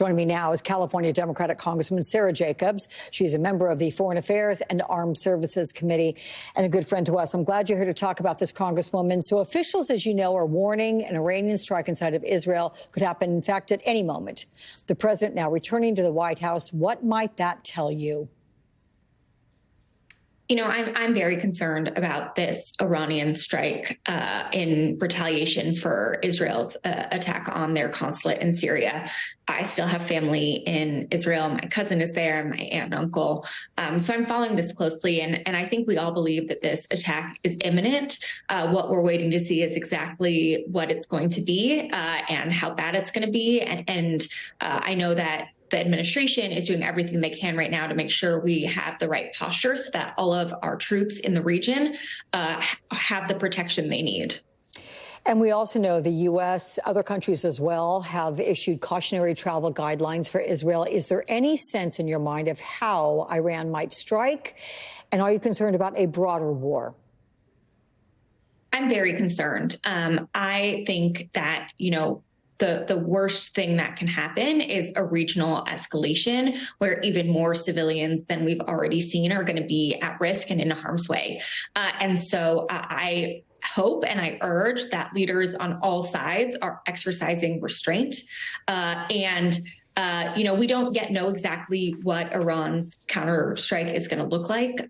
Joining me now is California Democratic Congresswoman Sara Jacobs. She's a member of the Foreign Affairs and Armed Services Committee and a good friend to us. I'm glad you're here to talk about this, Congresswoman. So officials, as you know, are warning an Iranian strike inside of Israel could happen, in fact, at any moment. The president now returning to the White House. What might that tell you? You know, I'm very concerned about this Iranian strike in retaliation for Israel's attack on their consulate in Syria. I still have family in Israel. My cousin is there, my aunt and uncle. So I'm following this closely. And I think we all believe that this attack is imminent. What we're waiting to see is exactly what it's going to be and how bad it's going to be. And I know that the administration is doing everything they can right now to make sure we have the right posture so that all of our troops in the region have the protection they need. And we also know the U.S., other countries as well, have issued cautionary travel guidelines for Israel. Is there any sense in your mind of how Iran might strike? And are you concerned about a broader war? I'm very concerned. I think that, you know, the worst thing that can happen is a regional escalation where even more civilians than we've already seen are going to be at risk and in harm's way. And so I hope and I urge that leaders on all sides are exercising restraint. You know, we don't yet know exactly what Iran's counterstrike is going to look like.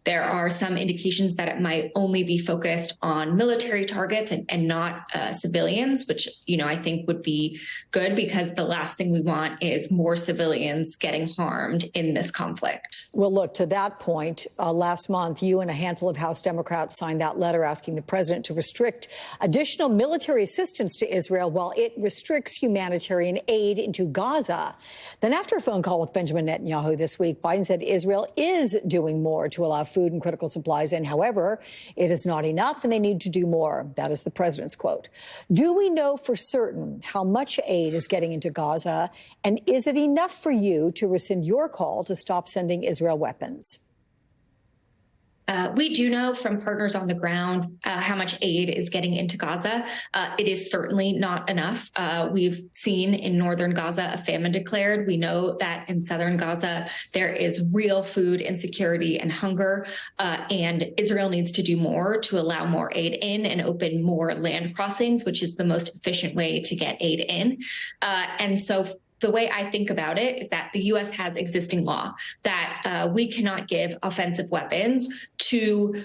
There are some indications that it might only be focused on military targets and not civilians, which, you know, I think would be good because the last thing we want is more civilians getting harmed in this conflict. Well, look, to that point, last month, you and a handful of House Democrats signed that letter asking the president to restrict additional military assistance to Israel while it restricts humanitarian aid into Gaza. Then after a phone call with Benjamin Netanyahu this week, Biden said Israel is doing more to allow food and critical supplies in. However, it is not enough and they need to do more. That is the president's quote. Do we know for certain how much aid is getting into Gaza? And is it enough for you to rescind your call to stop sending Israel weapons? We do know from partners on the ground how much aid is getting into Gaza. It is certainly not enough. We've seen in northern Gaza a famine declared. We know that in southern Gaza there is real food insecurity and hunger, and Israel needs to do more to allow more aid in and open more land crossings, which is the most efficient way to get aid in. And so the way I think about it is that the U.S. has existing law that we cannot give offensive weapons to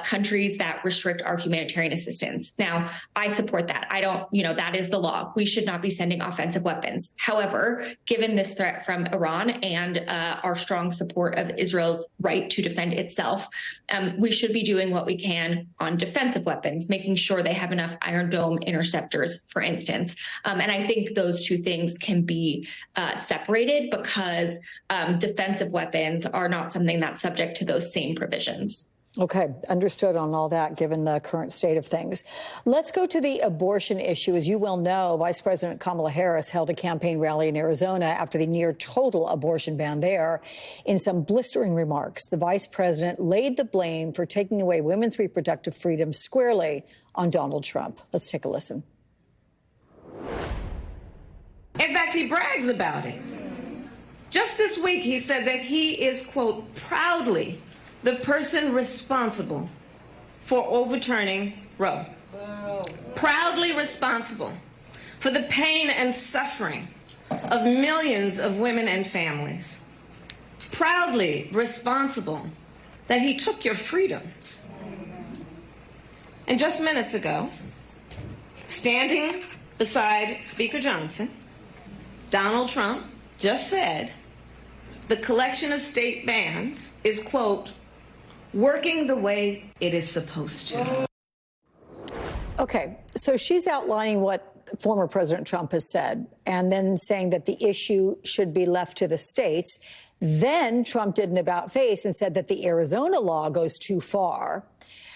countries that restrict our humanitarian assistance. Now, I support that. I don't, you know, that is the law. We should not be sending offensive weapons. However, given this threat from Iran and our strong support of Israel's right to defend itself, we should be doing what we can on defensive weapons, making sure they have enough Iron Dome interceptors, for instance. And I think those two things can be separated because defensive weapons are not something that's subject to those same provisions. Okay, understood on all that, given the current state of things. Let's go to the abortion issue. As you well know, Vice President Kamala Harris held a campaign rally in Arizona after the near total abortion ban there. In some blistering remarks, the vice president laid the blame for taking away women's reproductive freedom squarely on Donald Trump. Let's take a listen. In fact, he brags about it. Just this week, he said that he is, quote, proudly the person responsible for overturning Roe. Wow. Proudly responsible for the pain and suffering of millions of women and families. Proudly responsible that he took your freedoms. And just minutes ago, standing beside Speaker Johnson, Donald Trump just said the collection of state bans is, quote, working the way it is supposed to. Okay, so she's outlining what former President Trump has said and then saying that the issue should be left to the states. Then Trump did an about-face and said that the Arizona law goes too far.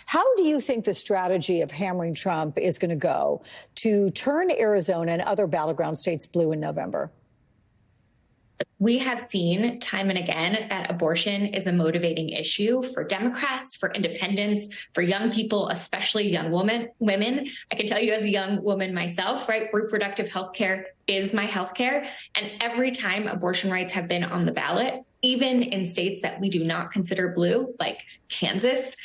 How do you think the strategy of hammering Trump is going to go to turn Arizona and other battleground states blue in November? We have seen time and again that abortion is a motivating issue for Democrats, for independents, for young people, especially young women. I can tell you as a young woman myself, right? Reproductive health care is my health care. And every time abortion rights have been on the ballot, even in states that we do not consider blue, like Kansas,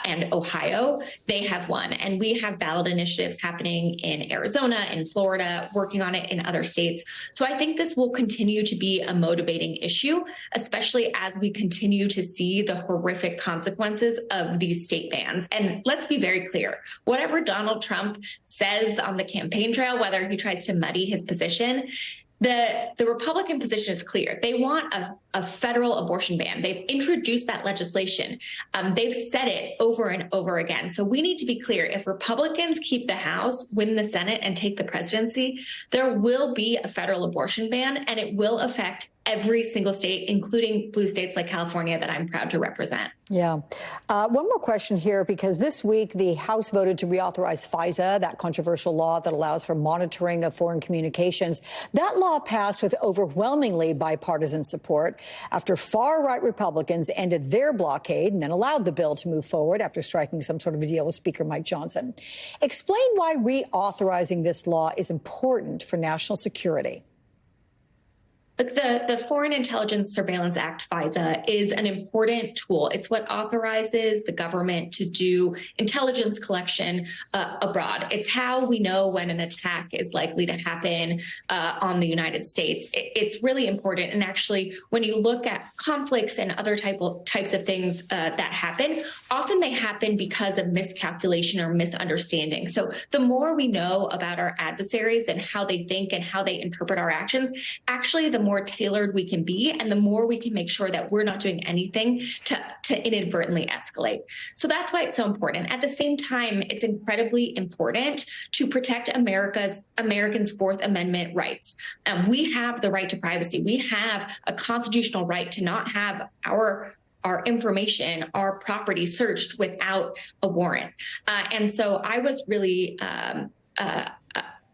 and Ohio, they have won. And we have ballot initiatives happening in Arizona, in Florida, working on it in other states. So I think this will continue to be a motivating issue, especially as we continue to see the horrific consequences of these state bans. And let's be very clear, whatever Donald Trump says on the campaign trail, whether he tries to muddy his position, the Republican position is clear. They want a federal abortion ban. They've introduced that legislation. They've said it over and over again. So we need to be clear. If Republicans keep the House, win the Senate, and take the presidency, there will be a federal abortion ban, and it will affect every single state, including blue states like California that I'm proud to represent. Yeah. One more question here, because this week the House voted to reauthorize FISA, that controversial law that allows for monitoring of foreign communications. That law passed with overwhelmingly bipartisan support after far-right Republicans ended their blockade and then allowed the bill to move forward after striking some sort of a deal with Speaker Mike Johnson. Explain why reauthorizing this law is important for national security. Look, the Foreign Intelligence Surveillance Act, FISA, is an important tool. It's what authorizes the government to do intelligence collection abroad. It's how we know when an attack is likely to happen on the United States. It's really important. And actually, when you look at conflicts and other types of things that happen, often they happen because of miscalculation or misunderstanding. So the more we know about our adversaries and how they think and how they interpret our actions, actually, the more tailored we can be, and the more we can make sure that we're not doing anything to inadvertently escalate. So that's why it's so important. At the same time, it's incredibly important to protect Americans' Fourth Amendment rights. We have the right to privacy. We have a constitutional right to not have our information, our property searched without a warrant. And so I was really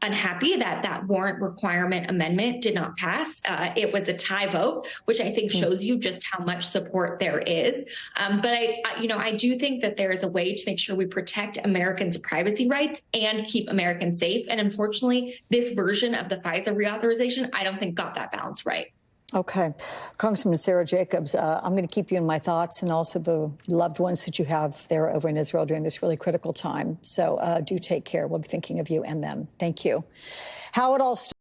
unhappy that that warrant requirement amendment did not pass. It was a tie vote, which I think shows you just how much support there is. But I do think that there is a way to make sure we protect Americans' privacy rights and keep Americans safe. And unfortunately, this version of the FISA reauthorization, I don't think got that balance right. Okay. Congresswoman Sara Jacobs, I'm going to keep you in my thoughts and also the loved ones that you have there over in Israel during this really critical time. So do take care. We'll be thinking of you and them. Thank you. How it all started.